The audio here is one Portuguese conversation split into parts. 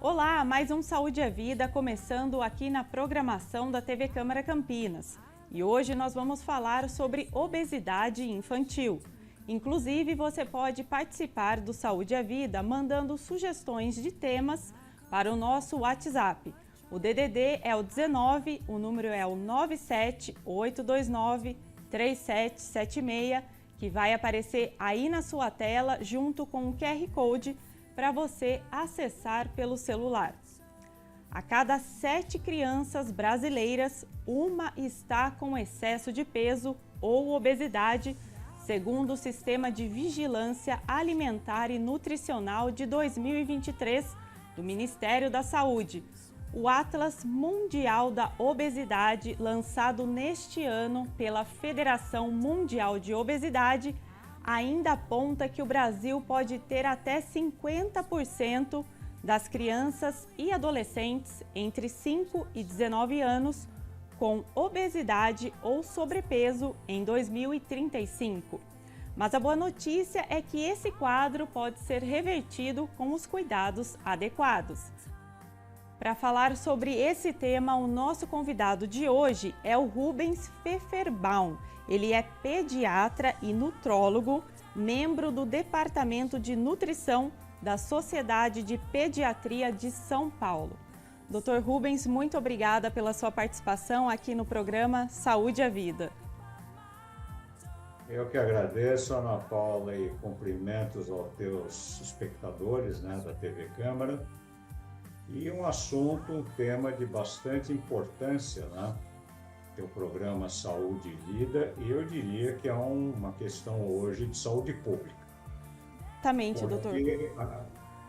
Olá, mais um Saúde é Vida começando aqui na programação da TV Câmara Campinas. E hoje nós vamos falar sobre obesidade infantil. Inclusive, você pode participar do Saúde é Vida mandando sugestões de temas para o nosso WhatsApp. O DDD é o 19, o número é o 978293776, que vai aparecer aí na sua tela junto com o QR Code para você acessar pelo celular. A cada 7 crianças brasileiras, uma está com excesso de peso ou obesidade, segundo o Sistema de Vigilância Alimentar e Nutricional de 2023 do Ministério da Saúde. O Atlas Mundial da Obesidade, lançado neste ano pela Federação Mundial de Obesidade, ainda aponta que o Brasil pode ter até 50% das crianças e adolescentes entre 5 e 19 anos com obesidade ou sobrepeso em 2035. Mas a boa notícia é que esse quadro pode ser revertido com os cuidados adequados. Para falar sobre esse tema, o nosso convidado de hoje é o Rubens Pfefferbaum. Ele é pediatra e nutrólogo, membro do Departamento de Nutrição da Sociedade de Pediatria de São Paulo. Dr. Rubens, muito obrigada pela sua participação aqui no programa Saúde à Vida. Eu que agradeço, Ana Paula, e cumprimentos aos teus espectadores, da TV Câmara. E um assunto, um tema de bastante importância, que é o programa Saúde e Vida, e eu diria que é uma questão hoje de saúde pública. Exatamente, doutor. Porque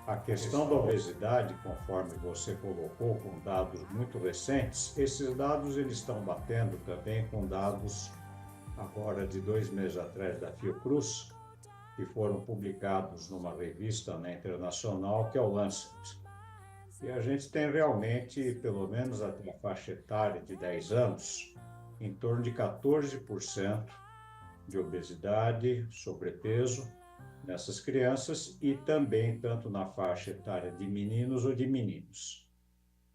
a questão da obesidade, conforme você colocou, com dados muito recentes, esses dados eles estão batendo também com dados agora de 2 meses atrás da Fiocruz, que foram publicados numa revista internacional, que é o Lancet. E a gente tem realmente, pelo menos até a faixa etária de 10 anos, em torno de 14% de obesidade, sobrepeso nessas crianças e também tanto na faixa etária de meninos ou de meninos.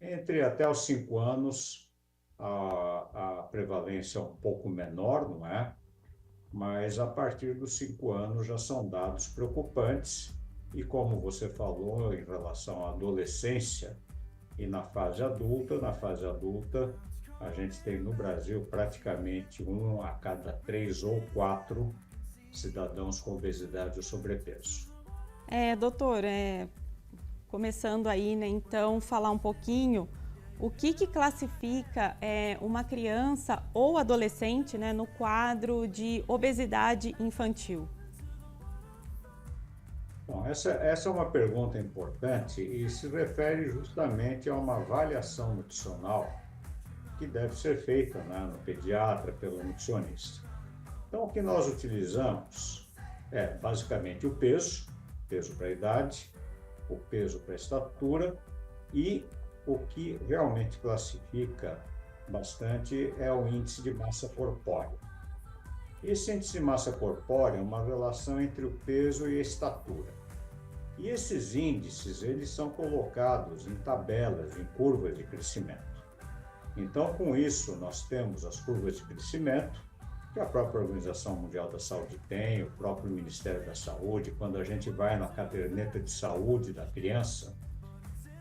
Entre até os 5 anos, a prevalência é um pouco menor, não é? Mas a partir dos 5 anos já são dados preocupantes. E como você falou em relação à adolescência e na fase adulta a gente tem no Brasil praticamente 1 a cada 3 ou 4 cidadãos com obesidade ou sobrepeso. Doutor, começando aí, então, falar um pouquinho, o que classifica uma criança ou adolescente, no quadro de obesidade infantil? Bom, essa é uma pergunta importante e se refere justamente a uma avaliação nutricional que deve ser feita no pediatra, pelo nutricionista. Então, o que nós utilizamos é basicamente o peso para a idade, o peso para a estatura e o que realmente classifica bastante é o índice de massa corpórea. Esse índice de massa corpórea é uma relação entre o peso e a estatura. E esses índices, eles são colocados em tabelas, em curvas de crescimento. Então, com isso, nós temos as curvas de crescimento, que a própria Organização Mundial da Saúde tem, o próprio Ministério da Saúde. Quando a gente vai na caderneta de saúde da criança,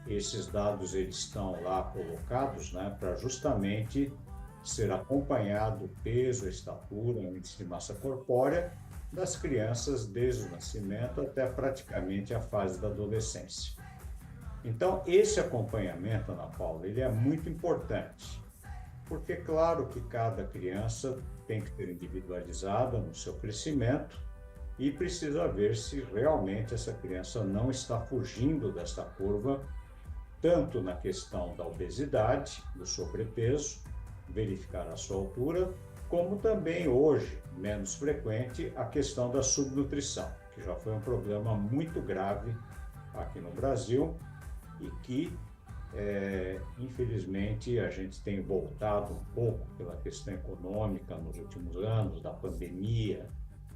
esses dados eles estão lá colocados, para justamente ser acompanhado o peso, a estatura, o índice de massa corpórea das crianças desde o nascimento até praticamente a fase da adolescência. Então, esse acompanhamento, Ana Paula, ele é muito importante, porque é claro que cada criança tem que ser individualizada no seu crescimento e precisa ver se realmente essa criança não está fugindo desta curva, tanto na questão da obesidade, do sobrepeso, verificar a sua altura, como também hoje, menos frequente, a questão da subnutrição, que já foi um problema muito grave aqui no Brasil e que, infelizmente, a gente tem voltado um pouco pela questão econômica nos últimos anos, da pandemia,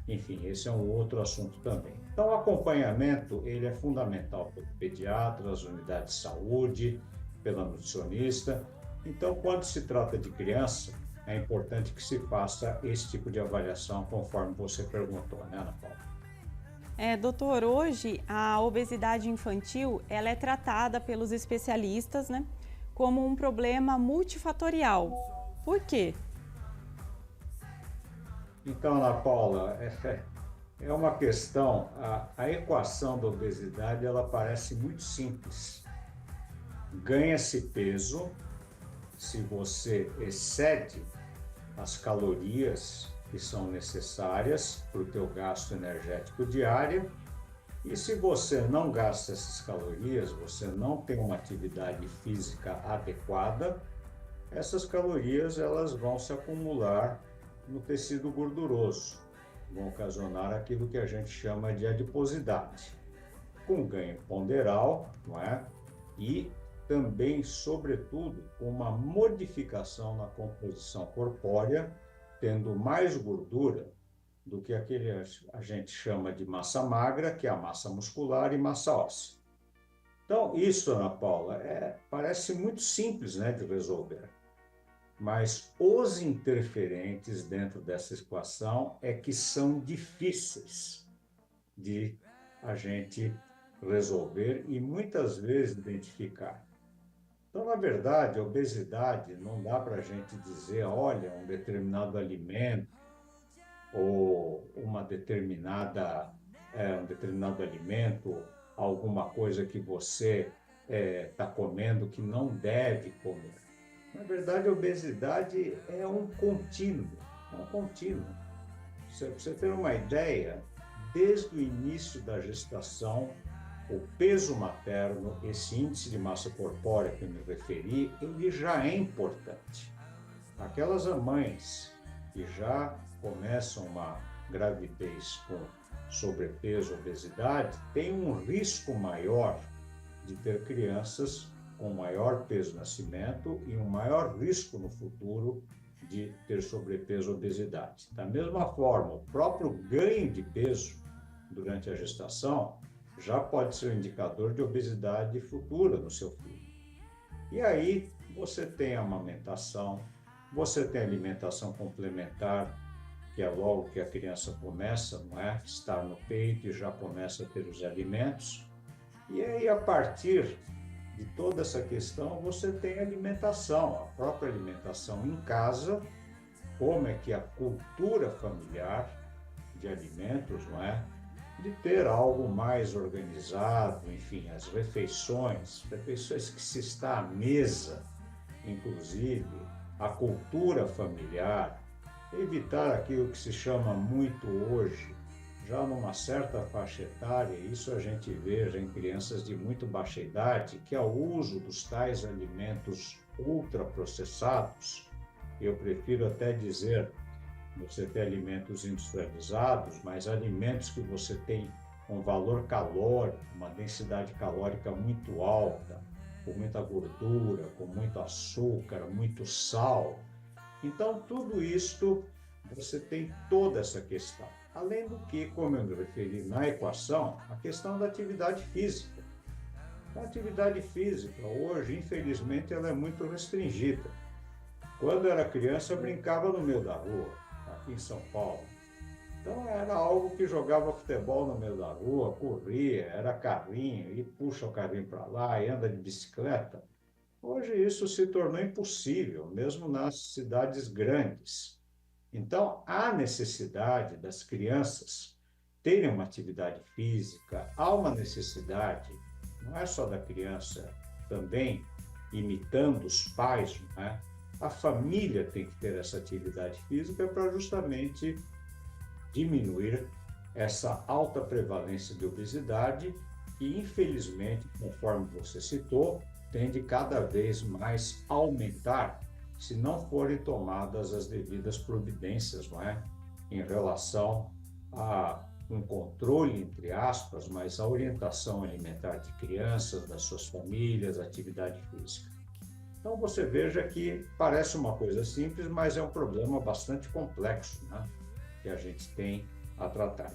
Enfim, esse é um outro assunto também. Então, o acompanhamento, ele é fundamental pelo pediatra, as unidades de saúde, pela nutricionista. Então, quando se trata de criança, é importante que se faça esse tipo de avaliação, conforme você perguntou, né, Ana Paula? Doutor, hoje a obesidade infantil ela é tratada pelos especialistas, né, como um problema multifatorial. Por quê? Então, Ana Paula, é uma questão, a equação da obesidade, ela parece muito simples. Ganha-se peso se você excede as calorias que são necessárias para o teu gasto energético diário, e se você não gasta essas calorias, você não tem uma atividade física adequada, essas calorias elas vão se acumular no tecido gorduroso, vão ocasionar aquilo que a gente chama de adiposidade, com ganho ponderal, não é? E também, sobretudo, uma modificação na composição corpórea, tendo mais gordura do que aquele a gente chama de massa magra, que é a massa muscular e massa óssea. Então, isso, Ana Paula, parece muito simples, né, de resolver. Mas os interferentes dentro dessa equação é que são difíceis de a gente resolver e muitas vezes identificar. Então, na verdade, a obesidade não dá para a gente dizer, olha, um determinado alimento ou um determinado alimento, alguma coisa que você está comendo que não deve comer. Na verdade, a obesidade é um contínuo, é um contínuo. Para você ter uma ideia, desde o início da gestação, o peso materno, esse índice de massa corpórea que eu me referi, ele já é importante. Aquelas mães que já começam uma gravidez com sobrepeso, obesidade, têm um risco maior de ter crianças com maior peso de nascimento e um maior risco no futuro de ter sobrepeso, obesidade. Da mesma forma, o próprio ganho de peso durante a gestação já pode ser um indicador de obesidade futura no seu filho. E aí você tem a amamentação, você tem a alimentação complementar, que é logo que a criança começa, não é? Estar no peito e já começa a ter os alimentos. E aí, a partir de toda essa questão, você tem a alimentação, a própria alimentação em casa, como é que a cultura familiar de alimentos, não é? De ter algo mais organizado, enfim, as refeições que se está à mesa, inclusive, a cultura familiar, evitar aquilo que se chama muito hoje, já numa certa faixa etária, isso a gente vê já em crianças de muito baixa idade, que é o uso dos tais alimentos ultraprocessados. Eu prefiro até dizer, você tem alimentos industrializados, mas alimentos que você tem um valor calórico, uma densidade calórica muito alta, com muita gordura, com muito açúcar, muito sal. Então, tudo isto, você tem toda essa questão. Além do que, como eu me referi na equação, a questão da atividade física. A atividade física, hoje, infelizmente, ela é muito restringida. Quando eu era criança, eu brincava no meio da rua, aqui em São Paulo. Então, era algo que jogava futebol no meio da rua, corria, era carrinho, e puxa o carrinho para lá, e anda de bicicleta. Hoje, isso se tornou impossível, mesmo nas cidades grandes. Então, há necessidade das crianças terem uma atividade física, há uma necessidade, não é só da criança, também imitando os pais, não é? A família tem que ter essa atividade física para justamente diminuir essa alta prevalência de obesidade que, infelizmente, conforme você citou, tende cada vez mais a aumentar se não forem tomadas as devidas providências, não é? Em relação a um controle, entre aspas, mas a orientação alimentar de crianças, das suas famílias, atividade física. Então você veja que parece uma coisa simples, mas é um problema bastante complexo, né? Que a gente tem a tratar.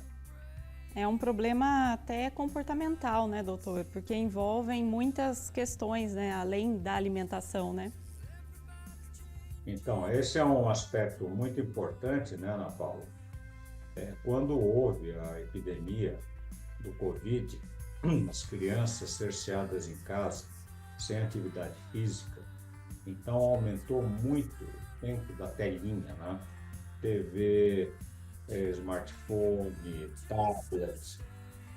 É um problema até comportamental, né, doutor? Porque envolvem muitas questões, né, além da alimentação, né? Então, esse é um aspecto muito importante, né, Ana Paula? Quando houve a epidemia do Covid, as crianças cerceadas em casa, sem atividade física, então aumentou muito o tempo da telinha, né? TV, smartphone, tablets.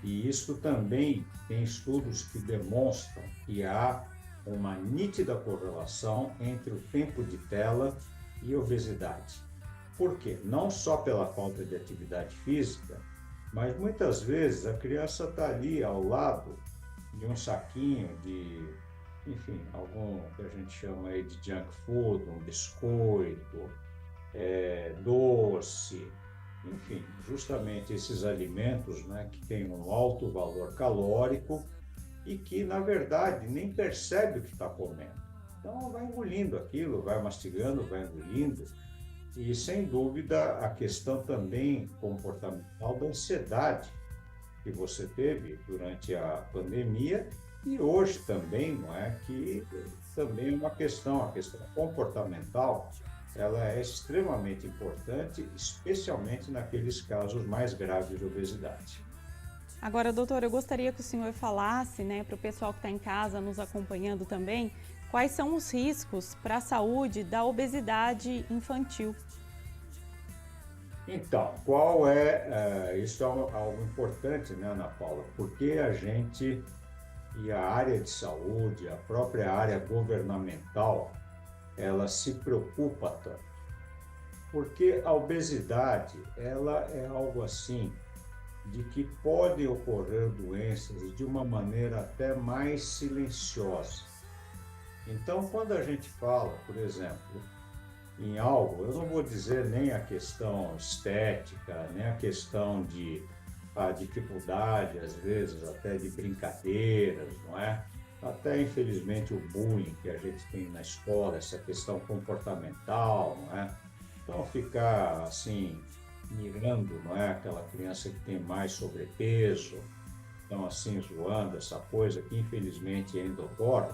E isso também tem estudos que demonstram que há uma nítida correlação entre o tempo de tela e obesidade. Por quê? Não só pela falta de atividade física, mas muitas vezes a criança está ali ao lado de um saquinho de, enfim, algum que a gente chama aí de junk food, um biscoito, doce, enfim, justamente esses alimentos, né, que têm um alto valor calórico e que, na verdade, nem percebe o que está comendo. Então, vai engolindo aquilo, vai mastigando, vai engolindo. E, sem dúvida, a questão também comportamental da ansiedade que você teve durante a pandemia e hoje também, não é? Que também é uma questão, a questão comportamental, ela é extremamente importante, especialmente naqueles casos mais graves de obesidade. Agora, doutor, eu gostaria que o senhor falasse, né, para o pessoal que está em casa nos acompanhando também, quais são os riscos para a saúde da obesidade infantil? Então, isso é algo importante, né, Ana Paula? Porque a gente e a área de saúde, a própria área governamental, ela se preocupa tanto. Porque a obesidade, ela é algo assim, de que pode ocorrer doenças de uma maneira até mais silenciosa. Então, quando a gente fala, por exemplo, em algo, eu não vou dizer nem a questão estética, nem a questão de a dificuldade, às vezes, até de brincadeiras, não é? Até, infelizmente, o bullying que a gente tem na escola, essa questão comportamental, não é? Então, ficar, assim, mirando, não é? Aquela criança que tem mais sobrepeso, então, assim, zoando essa coisa que, infelizmente, ainda ocorre,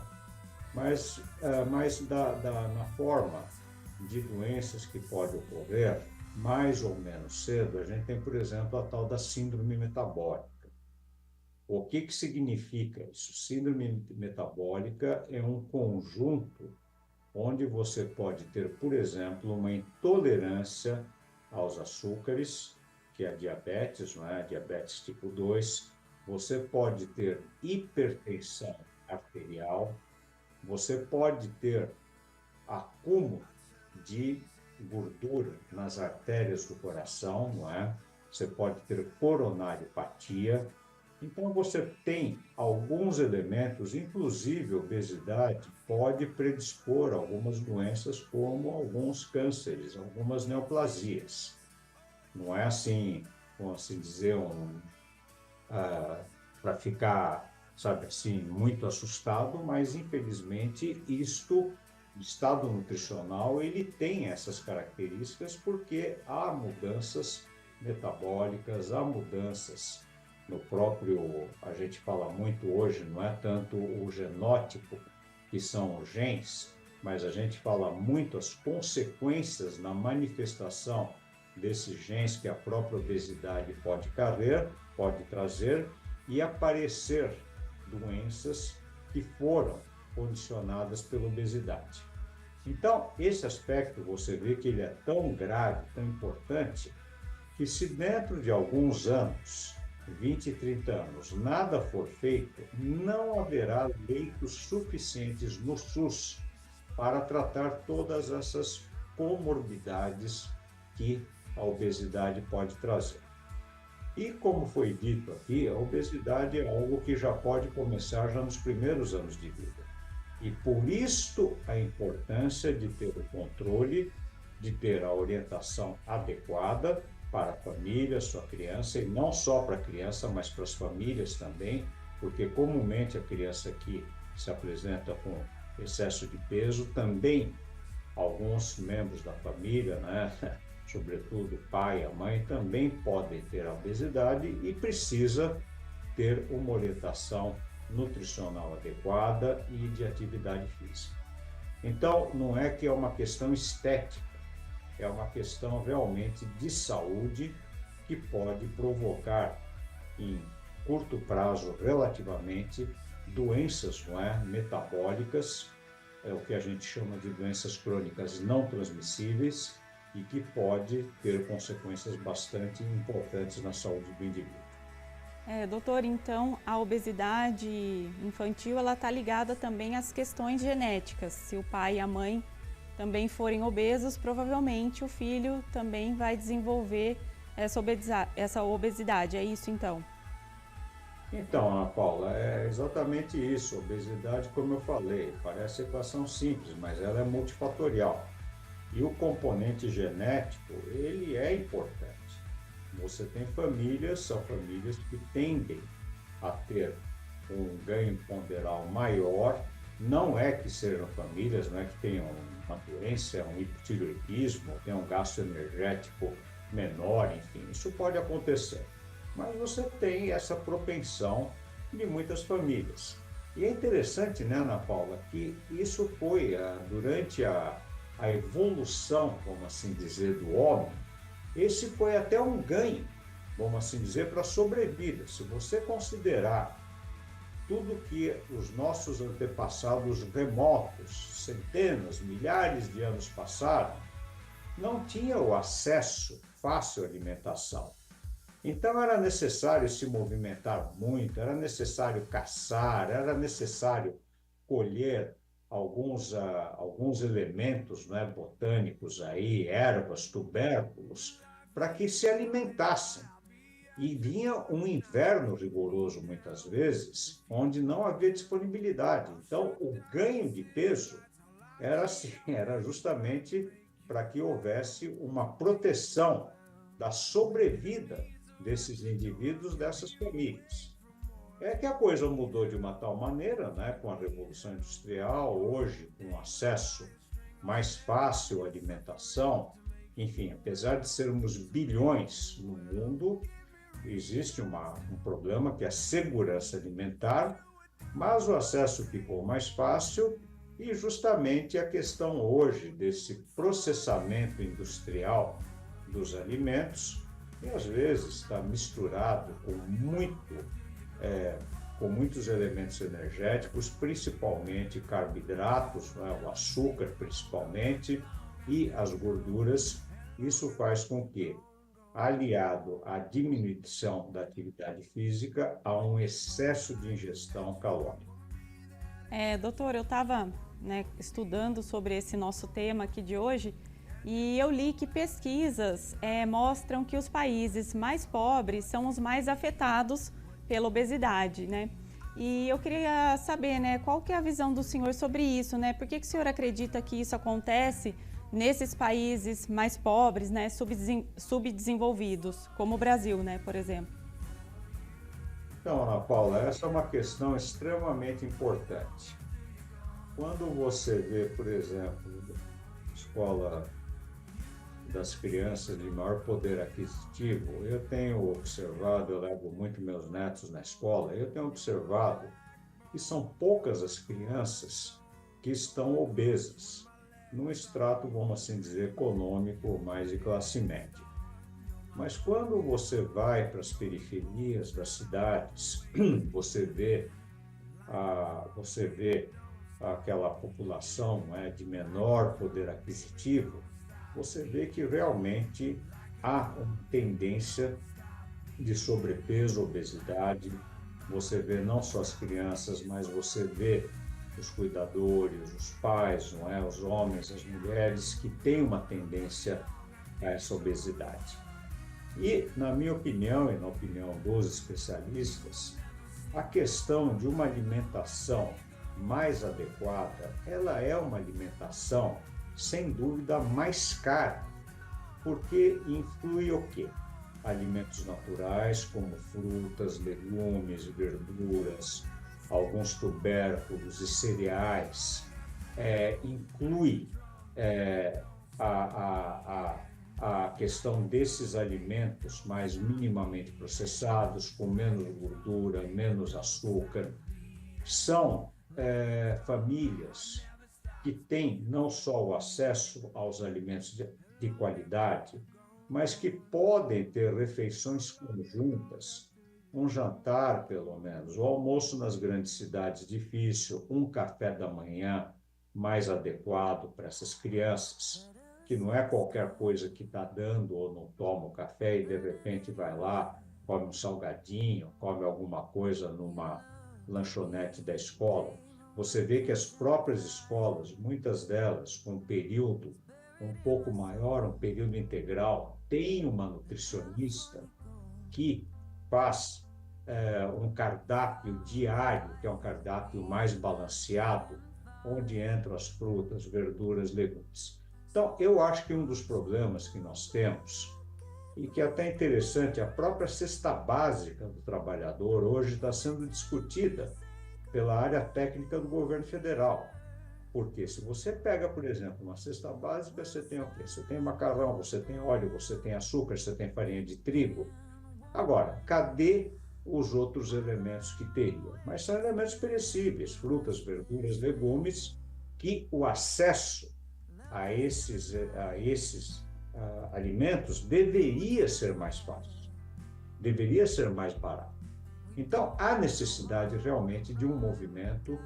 mas na forma de doenças que pode ocorrer, mais ou menos cedo, a gente tem, por exemplo, a tal da síndrome metabólica. O que significa isso? Síndrome metabólica é um conjunto onde você pode ter, por exemplo, uma intolerância aos açúcares, que é a diabetes, não é? Diabetes tipo 2. Você pode ter hipertensão arterial, você pode ter acúmulo de gordura nas artérias do coração, não é? Você pode ter coronariopatia. Então, você tem alguns elementos, inclusive obesidade, pode predispor a algumas doenças, como alguns cânceres, algumas neoplasias. Não é assim, vamos assim dizer, para ficar, sabe assim, muito assustado, mas infelizmente isto, o estado nutricional, ele tem essas características porque há mudanças metabólicas, há mudanças no próprio, a gente fala muito hoje, não é tanto o genótipo, que são os genes, mas a gente fala muito as consequências na manifestação desses genes que a própria obesidade pode trazer e aparecer doenças que foram condicionadas pela obesidade. Então, esse aspecto você vê que ele é tão grave, tão importante, que se dentro de alguns anos, 20, 30 anos, nada for feito, não haverá leitos suficientes no SUS para tratar todas essas comorbidades que a obesidade pode trazer. E como foi dito aqui, a obesidade é algo que já pode começar já nos primeiros anos de vida. E por isto a importância de ter o controle, de ter a orientação adequada para a família, sua criança, e não só para a criança, mas para as famílias também, porque comumente a criança que se apresenta com excesso de peso, também alguns membros da família, né, sobretudo o pai e a mãe, também podem ter a obesidade e precisa ter uma orientação nutricional adequada e de atividade física. Então, não é que é uma questão estética, é uma questão realmente de saúde que pode provocar, em curto prazo relativamente, doenças, não é, metabólicas, é o que a gente chama de doenças crônicas não transmissíveis e que pode ter consequências bastante importantes na saúde do indivíduo. Doutor, então a obesidade infantil ela está ligada também às questões genéticas. Se o pai e a mãe também forem obesos, provavelmente o filho também vai desenvolver essa obesidade. É isso então? Então, Ana Paula, é exatamente isso. Obesidade, como eu falei, parece equação simples, mas ela é multifatorial. E o componente genético, ele é importante. Você tem famílias, são famílias que tendem a ter um ganho ponderal maior. Não é que sejam famílias, não é que tenham uma doença, um hipotireoidismo, tenham um gasto energético menor, enfim, isso pode acontecer. Mas você tem essa propensão de muitas famílias. E é interessante, né, Ana Paula, que isso foi durante a evolução, vamos assim dizer, do homem, esse foi até um ganho, vamos assim dizer, para a sobrevida. Se você considerar tudo que os nossos antepassados remotos, centenas, milhares de anos passaram, não tinha o acesso fácil à alimentação. Então era necessário se movimentar muito, era necessário caçar, era necessário colher alguns elementos, né, botânicos aí, ervas, tubérculos, para que se alimentassem. E vinha um inverno rigoroso, muitas vezes, onde não havia disponibilidade. Então, o ganho de peso era, assim, era justamente para que houvesse uma proteção da sobrevida desses indivíduos, dessas famílias. É que a coisa mudou de uma tal maneira, né, com a Revolução Industrial, hoje, com acesso mais fácil à alimentação, enfim, apesar de sermos bilhões no mundo, existe um problema que é a segurança alimentar, mas o acesso ficou mais fácil e justamente a questão hoje desse processamento industrial dos alimentos, que às vezes está misturado com muitos elementos energéticos, principalmente carboidratos, né, o açúcar principalmente, e as gorduras. Isso faz com que, aliado à diminuição da atividade física, há um excesso de ingestão calórica. Doutor, eu estava estudando sobre esse nosso tema aqui de hoje e eu li que pesquisas mostram que os países mais pobres são os mais afetados pela obesidade, né? E eu queria saber, né, qual que é a visão do senhor sobre isso, né? Por que o senhor acredita que isso acontece nesses países mais pobres, né, subdesenvolvidos, como o Brasil, né, por exemplo? Então, Ana Paula, essa é uma questão extremamente importante. Quando você vê, por exemplo, escola das crianças de maior poder aquisitivo, eu tenho observado, eu levo muito meus netos na escola, eu tenho observado que são poucas as crianças que estão obesas, num extrato, vamos assim dizer, econômico mais de classe média. Mas quando você vai para as periferias das cidades, você vê aquela população, né, de menor poder aquisitivo, você vê que realmente há uma tendência de sobrepeso, obesidade. Você vê não só as crianças, mas você vê os cuidadores, os pais, não é? Os homens, as mulheres, que têm uma tendência a essa obesidade. E, na minha opinião, e na opinião dos especialistas, a questão de uma alimentação mais adequada, ela é uma alimentação, sem dúvida, mais cara, porque influi o quê? Alimentos naturais, como frutas, legumes, verduras, alguns tubérculos e cereais, inclui a questão desses alimentos mais minimamente processados, com menos gordura, menos açúcar, são famílias que têm não só o acesso aos alimentos de qualidade, mas que podem ter refeições conjuntas, um jantar pelo menos, o almoço nas grandes cidades difícil, um café da manhã mais adequado para essas crianças, que não é qualquer coisa que está dando ou não toma o café e de repente vai lá, come um salgadinho, come alguma coisa numa lanchonete da escola. Você vê que as próprias escolas, muitas delas com um período um pouco maior, um período integral, têm uma nutricionista que faz um cardápio diário, que é um cardápio mais balanceado, onde entram as frutas, verduras, legumes. Então, eu acho que um dos problemas que nós temos, e que é até interessante, a própria cesta básica do trabalhador hoje está sendo discutida pela área técnica do governo federal. Porque se você pega, por exemplo, uma cesta básica, você tem o quê? Você tem macarrão, você tem óleo, você tem açúcar, você tem farinha de trigo. Agora, cadê os outros elementos que teriam? Mas são elementos perecíveis, frutas, verduras, legumes, que o acesso a esses alimentos deveria ser mais fácil, deveria ser mais barato. Então, há necessidade realmente de um movimento,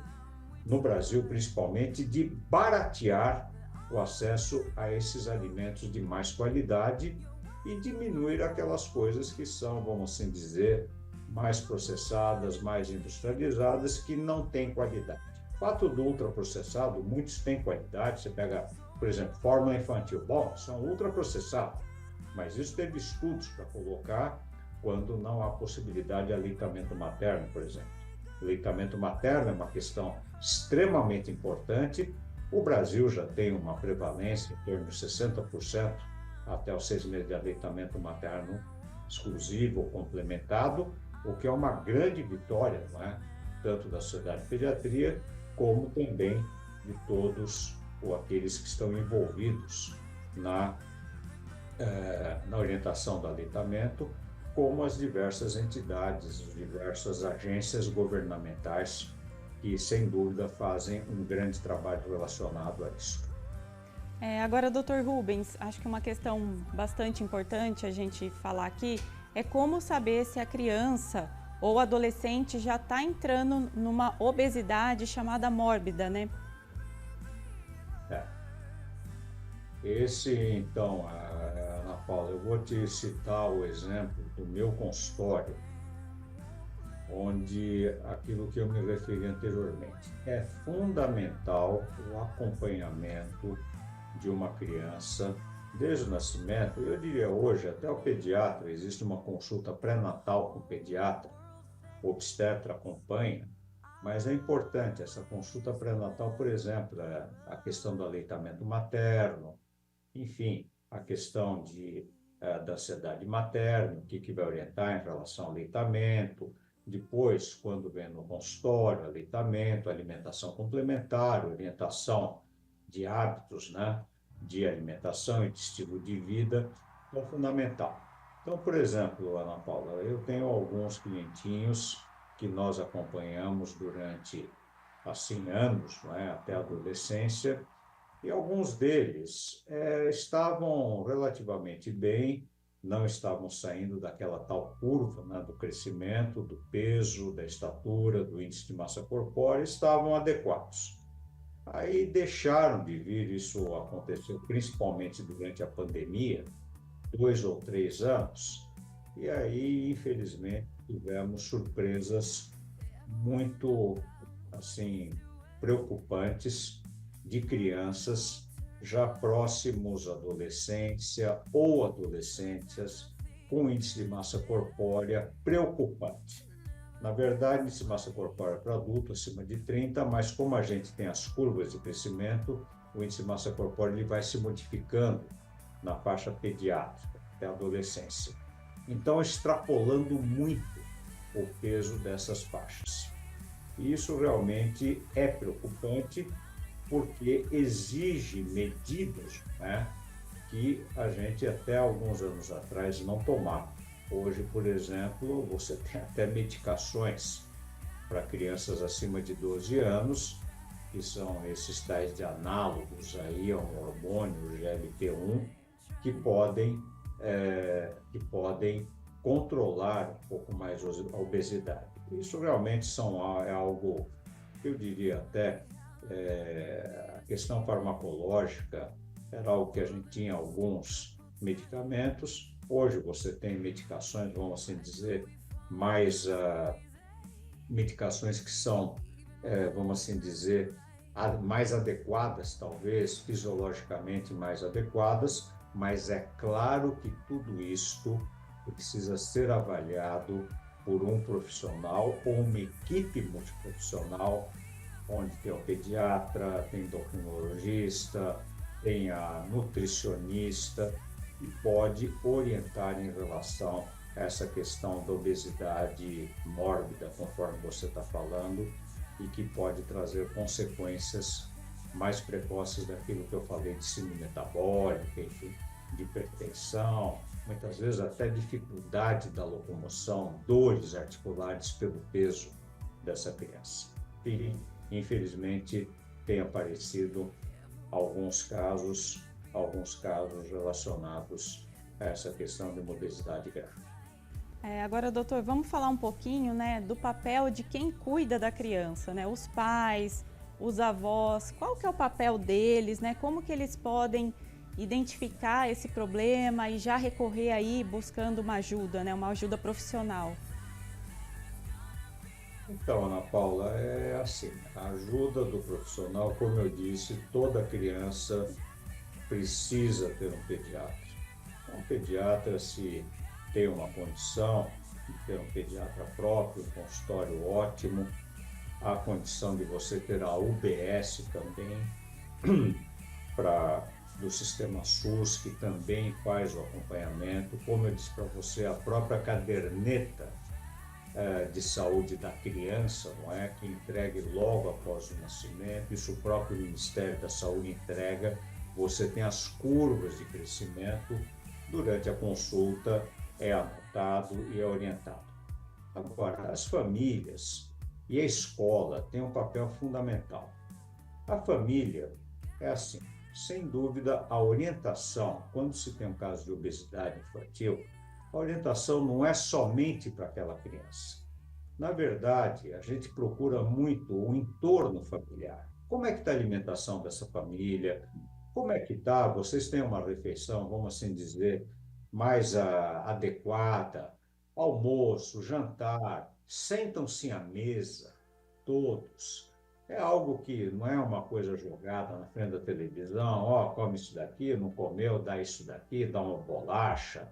no Brasil principalmente, de baratear o acesso a esses alimentos de mais qualidade e diminuir aquelas coisas que são, vamos assim dizer, mais processadas, mais industrializadas, que não têm qualidade. O fato do ultraprocessado, muitos têm qualidade, você pega, por exemplo, fórmula infantil, bom, são ultraprocessados, mas isso teve estudos para colocar quando não há possibilidade de aleitamento materno, por exemplo. O aleitamento materno é uma questão extremamente importante. O Brasil já tem uma prevalência em torno de 60% até os 6 meses de aleitamento materno exclusivo ou complementado, o que é uma grande vitória, não é? Tanto da Sociedade de Pediatria, como também de todos aqueles que estão envolvidos na orientação do aleitamento, como as diversas entidades, as diversas agências governamentais que, sem dúvida, fazem um grande trabalho relacionado a isso. Agora, Dr. Rubens, acho que uma questão bastante importante a gente falar aqui é como saber se a criança ou adolescente já está entrando numa obesidade chamada mórbida, né? Então, Ana Paula, eu vou te citar o exemplo do meu consultório, onde aquilo que eu me referi anteriormente. É fundamental o acompanhamento de uma criança desde o nascimento. Eu diria hoje, até o pediatra, existe uma consulta pré-natal com o pediatra, o obstetra acompanha, mas é importante essa consulta pré-natal, por exemplo, a questão do aleitamento materno, enfim, a questão da ansiedade materna, o que vai orientar em relação ao aleitamento, depois, quando vem no consultório, aleitamento, alimentação complementar, orientação de hábitos, né, de alimentação e de estilo de vida, é fundamental. Então, por exemplo, Ana Paula, eu tenho alguns clientinhos que nós acompanhamos durante, assim, anos, não é, até a adolescência, e alguns deles estavam relativamente bem, não estavam saindo daquela tal curva, né, do crescimento, do peso, da estatura, do índice de massa corpórea, estavam adequados. Aí deixaram de vir, isso aconteceu principalmente durante a pandemia, 2 ou 3 anos, e aí, infelizmente, tivemos surpresas muito, assim, preocupantes de crianças já próximos à adolescência ou adolescências com índice de massa corpórea preocupante. Na verdade, índice de massa corpórea para adulto acima de 30, mas como a gente tem as curvas de crescimento, o índice de massa corpórea ele vai se modificando na faixa pediátrica até a adolescência. Então, extrapolando muito o peso dessas faixas. E isso realmente é preocupante, porque exige medidas, né, que a gente até alguns anos atrás não tomava. Hoje, por exemplo, você tem até medicações para crianças acima de 12 anos, que são esses tais de análogos aí a um hormônio, o GLP-1, que podem controlar um pouco mais a obesidade. Isso realmente é algo, eu diria até, a questão farmacológica era algo que a gente tinha alguns medicamentos. Hoje você tem medicações, vamos assim dizer, mais medicações que são, vamos assim dizer, mais adequadas, talvez fisiologicamente mais adequadas, mas é claro que tudo isto precisa ser avaliado por um profissional ou uma equipe multiprofissional, onde tem o pediatra, tem endocrinologista, tem a nutricionista, e pode orientar em relação a essa questão da obesidade mórbida, conforme você está falando, e que pode trazer consequências mais precoces daquilo que eu falei de síndrome metabólica, enfim, de hipertensão, muitas vezes até dificuldade da locomoção, dores articulares pelo peso dessa criança. E, infelizmente, tem aparecido alguns casos relacionados a essa questão de uma obesidade grave. Agora, doutor, vamos falar um pouquinho, né, do papel de quem cuida da criança, né? Os pais, os avós, qual que é o papel deles, né? Como que eles podem identificar esse problema e já recorrer aí buscando uma ajuda, né, uma ajuda profissional? Então, Ana Paula, é assim, a ajuda do profissional, como eu disse, toda criança precisa ter um pediatra. Um pediatra, se tem uma condição, ter um pediatra próprio, um consultório ótimo, a condição de você ter a UBS também, do sistema SUS, que também faz o acompanhamento, como eu disse para você, a própria caderneta de saúde da criança, não é? Que entregue logo após o nascimento, isso o próprio Ministério da Saúde entrega, você tem as curvas de crescimento, durante a consulta é anotado e é orientado. Agora, as famílias e a escola têm um papel fundamental. A família é assim, sem dúvida, a orientação, quando se tem um caso de obesidade infantil, a orientação não é somente para aquela criança. Na verdade, a gente procura muito o entorno familiar. Como é que está a alimentação dessa família? Como é que está? Vocês têm uma refeição, vamos assim dizer, mais adequada? Almoço, jantar, sentam-se à mesa, todos. É algo que não é uma coisa jogada na frente da televisão, come isso daqui, não comeu, dá isso daqui, dá uma bolacha,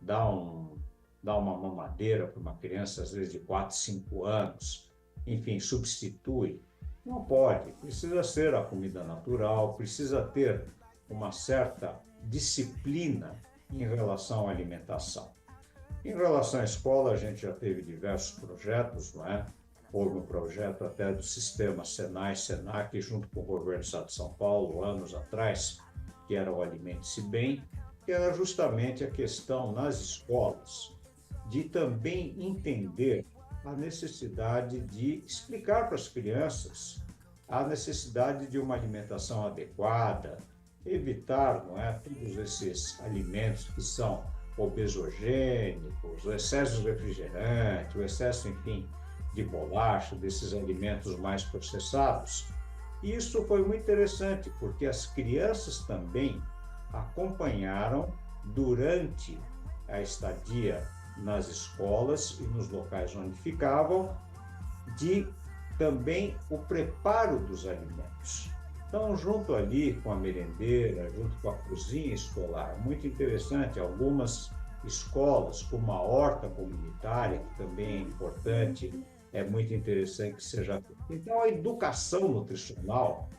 dá uma mamadeira para uma criança, às vezes de 4, 5 anos, enfim, substitui. Não pode, precisa ser a comida natural, precisa ter uma certa disciplina em relação à alimentação. Em relação à escola, a gente já teve diversos projetos, não é? Houve um projeto até do sistema Senai, Senac, junto com o governo do Estado de São Paulo, anos atrás, que era o Alimente-se Bem, que era justamente a questão nas escolas de também entender a necessidade de explicar para as crianças a necessidade de uma alimentação adequada, evitar, não é, todos esses alimentos que são obesogênicos, o excesso de refrigerante, o excesso, enfim, de bolacha, desses alimentos mais processados. E isso foi muito interessante, porque as crianças também acompanharam durante a estadia nas escolas e nos locais onde ficavam, de também o preparo dos alimentos. Então, junto ali com a merendeira, junto com a cozinha escolar, muito interessante, algumas escolas, como a horta comunitária, que também é importante, é muito interessante que seja feita. Então, a educação nutricional,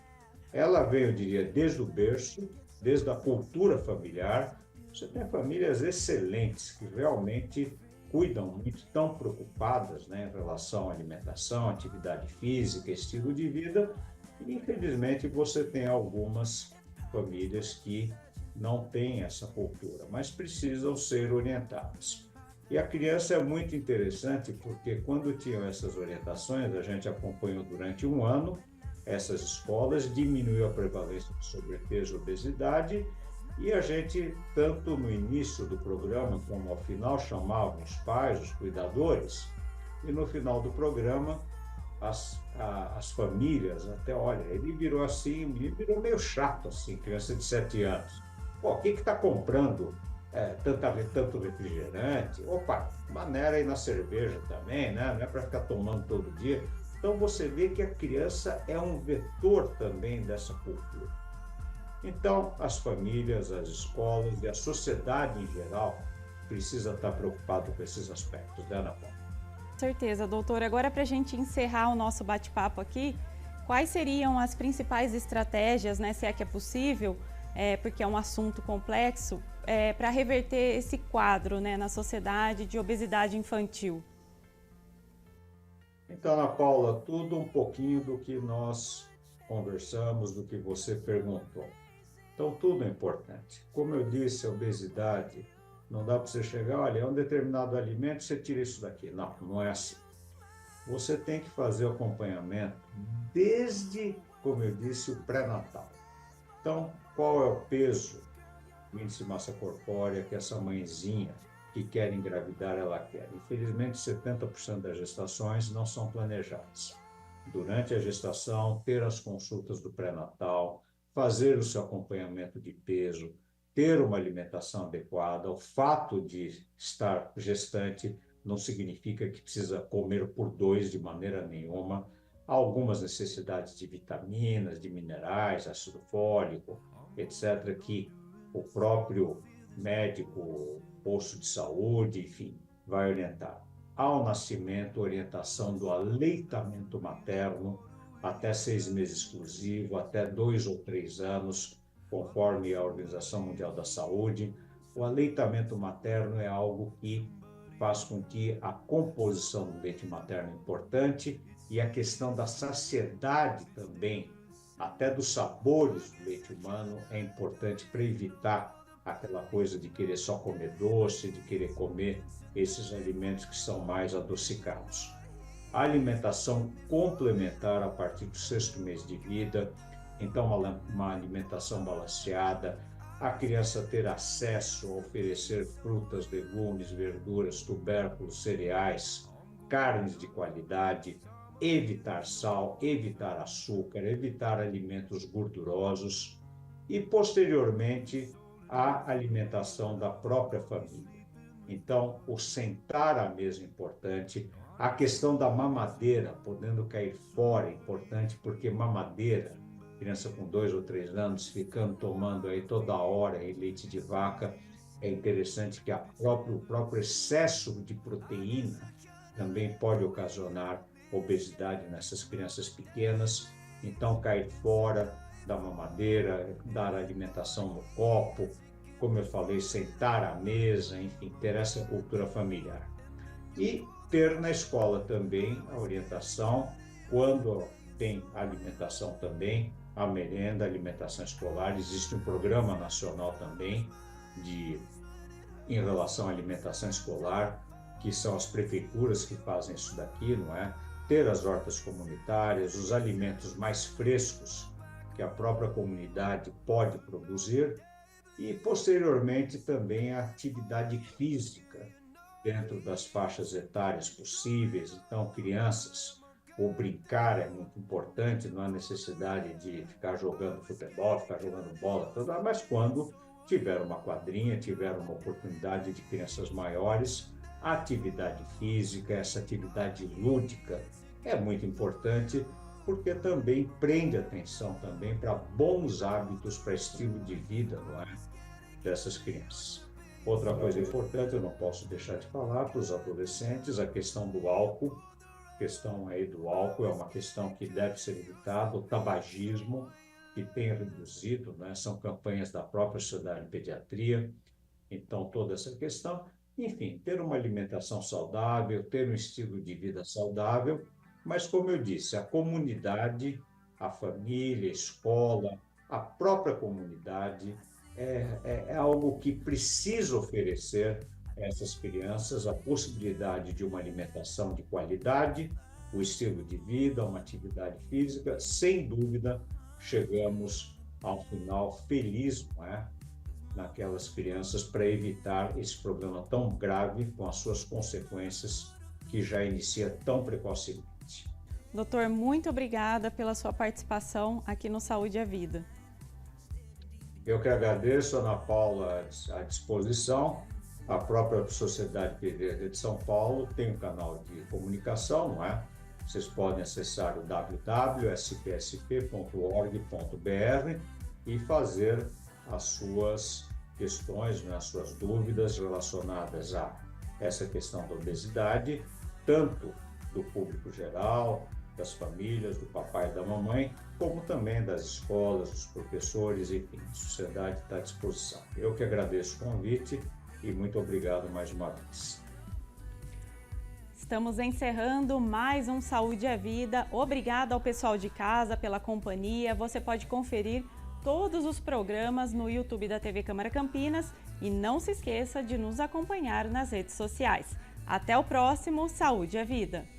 ela vem, eu diria, desde o berço, desde a cultura familiar. Você tem famílias excelentes que realmente cuidam muito, estão preocupadas, né, em relação à alimentação, atividade física, estilo de vida. E, infelizmente, você tem algumas famílias que não têm essa cultura, mas precisam ser orientadas. E a criança é muito interessante porque quando tinham essas orientações, a gente acompanhou durante um ano essas escolas, diminuiu a prevalência de sobrepeso e obesidade, e a gente, tanto no início do programa como ao final, chamava os pais, os cuidadores, e no final do programa as famílias, até olha, ele virou assim, o menino virou meio chato assim, criança de 7 anos. Pô, o que está comprando tanto refrigerante? Opa, maneira aí na cerveja também, né? Não é para ficar tomando todo dia. Então você vê que a criança é um vetor também dessa cultura. Então as famílias, as escolas e a sociedade em geral precisa estar preocupado com esses aspectos, né, Ana Paula? Com certeza, doutor. Agora, para a gente encerrar o nosso bate-papo aqui, quais seriam as principais estratégias, né, se é que é possível, porque é um assunto complexo, para reverter esse quadro, né, na sociedade de obesidade infantil? Então, Ana Paula, tudo um pouquinho do que nós conversamos, do que você perguntou. Então, tudo é importante. Como eu disse, a obesidade, não dá para você chegar, olha, é um determinado alimento, você tira isso daqui. Não, não é assim. Você tem que fazer o acompanhamento desde, como eu disse, o pré-natal. Então, qual é o peso, o índice de massa corpórea que essa mãezinha que quer engravidar, ela quer? Infelizmente, 70% das gestações não são planejadas. Durante a gestação, ter as consultas do pré-natal, fazer o seu acompanhamento de peso, ter uma alimentação adequada. O fato de estar gestante não significa que precisa comer por dois de maneira nenhuma. Há algumas necessidades de vitaminas, de minerais, ácido fólico, etc., que o próprio médico, posto de saúde, enfim, vai orientar. Ao nascimento, orientação do aleitamento materno, até 6 meses exclusivo, até 2 ou 3 anos, conforme a Organização Mundial da Saúde. O aleitamento materno é algo que faz com que a composição do leite materno é importante e a questão da saciedade também, até dos sabores do leite humano, é importante para evitar aquela coisa de querer só comer doce, de querer comer esses alimentos que são mais adocicados. A alimentação complementar a partir do 6º mês de vida, então uma alimentação balanceada, a criança ter acesso a oferecer frutas, legumes, verduras, tubérculos, cereais, carnes de qualidade, evitar sal, evitar açúcar, evitar alimentos gordurosos e, posteriormente, a alimentação da própria família. Então, o sentar à mesa é importante, a questão da mamadeira podendo cair fora é importante, porque mamadeira, criança com 2 ou 3 anos, ficando tomando aí toda hora aí leite de vaca, é interessante que o próprio excesso de proteína também pode ocasionar obesidade nessas crianças pequenas. Então, cair fora da mamadeira, dar alimentação no copo, como eu falei, sentar à mesa, enfim, ter essa cultura familiar. E ter na escola também a orientação, quando tem alimentação também, a merenda, a alimentação escolar. Existe um programa nacional também em relação à alimentação escolar, que são as prefeituras que fazem isso daqui, não é? Ter as hortas comunitárias, os alimentos mais frescos que a própria comunidade pode produzir e, posteriormente, também a atividade física dentro das faixas etárias possíveis. Então, crianças, o brincar é muito importante, não há necessidade de ficar jogando futebol, ficar jogando bola, mas quando tiver uma quadrinha, tiver uma oportunidade de crianças maiores, a atividade física, essa atividade lúdica é muito importante, porque também prende atenção também para bons hábitos, para estilo de vida, não é? Dessas crianças. Outra coisa importante, eu não posso deixar de falar para os adolescentes, a questão do álcool. A questão aí do álcool é uma questão que deve ser evitada, o tabagismo, que tem reduzido, né? São campanhas da própria Sociedade de Pediatria, então toda essa questão. Enfim, ter uma alimentação saudável, ter um estilo de vida saudável, mas como eu disse, a comunidade, a família, a escola, a própria comunidade é algo que precisa oferecer a essas crianças a possibilidade de uma alimentação de qualidade, o estilo de vida, uma atividade física. Sem dúvida, chegamos ao final feliz, não é? Naquelas crianças, para evitar esse problema tão grave com as suas consequências que já inicia tão precocemente. Doutor, muito obrigada pela sua participação aqui no Saúde à Vida. Eu que agradeço, Ana Paula, à disposição. A própria Sociedade Pediátrica de São Paulo tem um canal de comunicação, não é? Vocês podem acessar o www.spsp.org.br e fazer as suas questões, né, as suas dúvidas relacionadas a essa questão da obesidade, tanto do público geral, das famílias, do papai e da mamãe, como também das escolas, dos professores, enfim, a sociedade está à disposição. Eu que agradeço o convite e muito obrigado mais uma vez. Estamos encerrando mais um Saúde à Vida. Obrigada ao pessoal de casa pela companhia. Você pode conferir todos os programas no YouTube da TV Câmara Campinas e não se esqueça de nos acompanhar nas redes sociais. Até o próximo Saúde à Vida!